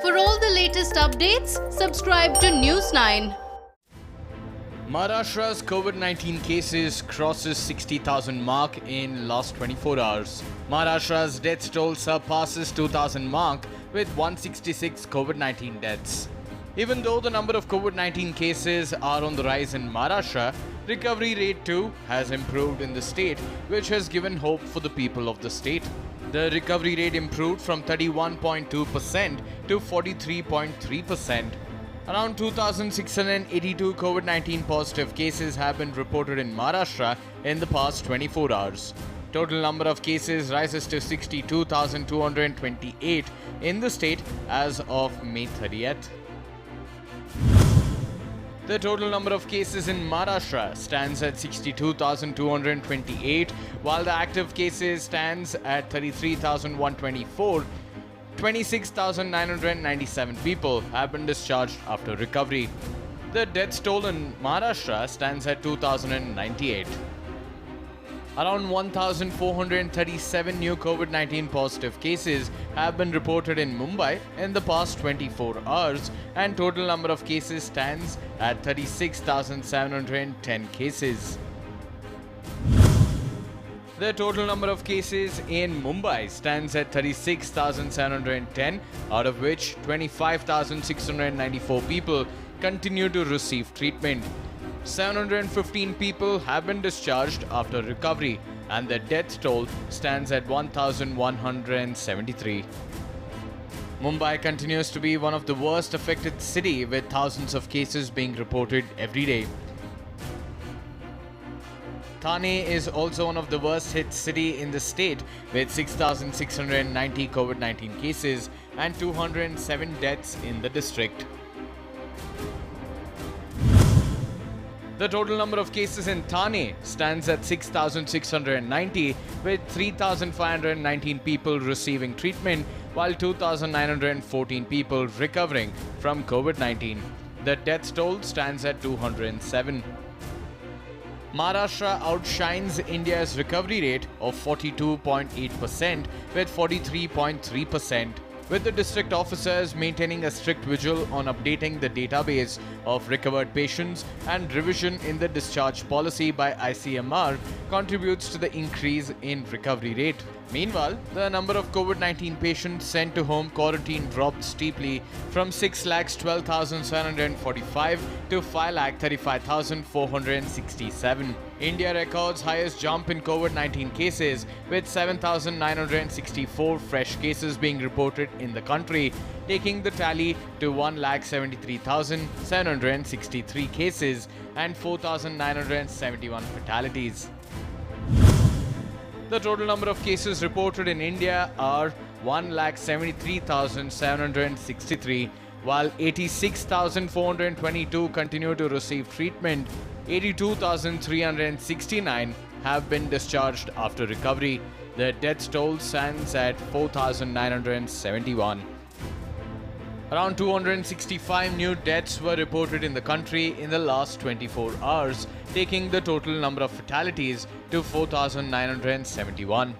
For all the latest updates, subscribe to News 9. Maharashtra's COVID-19 cases crosses 60,000 mark in last 24 hours. Maharashtra's death toll surpasses 2,000 mark with 166 COVID-19 deaths. Even though the number of COVID-19 cases are on the rise in Maharashtra, recovery rate too has improved in the state, which has given hope for the people of the state. The recovery rate improved from 31.2% to 43.3%. Around 2,682 COVID-19 positive cases have been reported in Maharashtra in the past 24 hours. Total number of cases rises to 62,228 in the state as of May 30th. The total number of cases in Maharashtra stands at 62,228, while the active cases stands at 33,124. 26,997 people have been discharged after recovery. The death toll in Maharashtra stands at 2,098. Around 1,437 new COVID-19 positive cases have been reported in Mumbai in the past 24 hours, and total number of cases stands at 36,710 cases. The total number of cases in Mumbai stands at 36,710, out of which 25,694 people continue to receive treatment. 715 people have been discharged after recovery, and the death toll stands at 1,173. Mumbai continues to be one of the worst affected city, with thousands of cases being reported every day. Thane is also one of the worst hit city in the state, with 6,690 COVID-19 cases and 207 deaths in the district. The total number of cases in Thane stands at 6,690, with 3,519 people receiving treatment, while 2,914 people recovering from COVID-19. The death toll stands at 207. Maharashtra outshines India's recovery rate of 42.8% with 43.3%, with the district officers maintaining a strict vigil on updating the database of recovered patients, and revision in the discharge policy by ICMR contributes to the increase in recovery rate. Meanwhile, the number of COVID-19 patients sent to home quarantine dropped steeply from 6,12,745 to 5,35,467. India records highest jump in COVID-19 cases, with 7,964 fresh cases being reported in the country, taking the tally to 1,73,763 cases and 4,971 fatalities. The total number of cases reported in India are 1,73,763, while 86,422 continue to receive treatment. 82,369 have been discharged after recovery. The death toll stands at 4,971. Around 265 new deaths were reported in the country in the last 24 hours, taking the total number of fatalities to 4,971.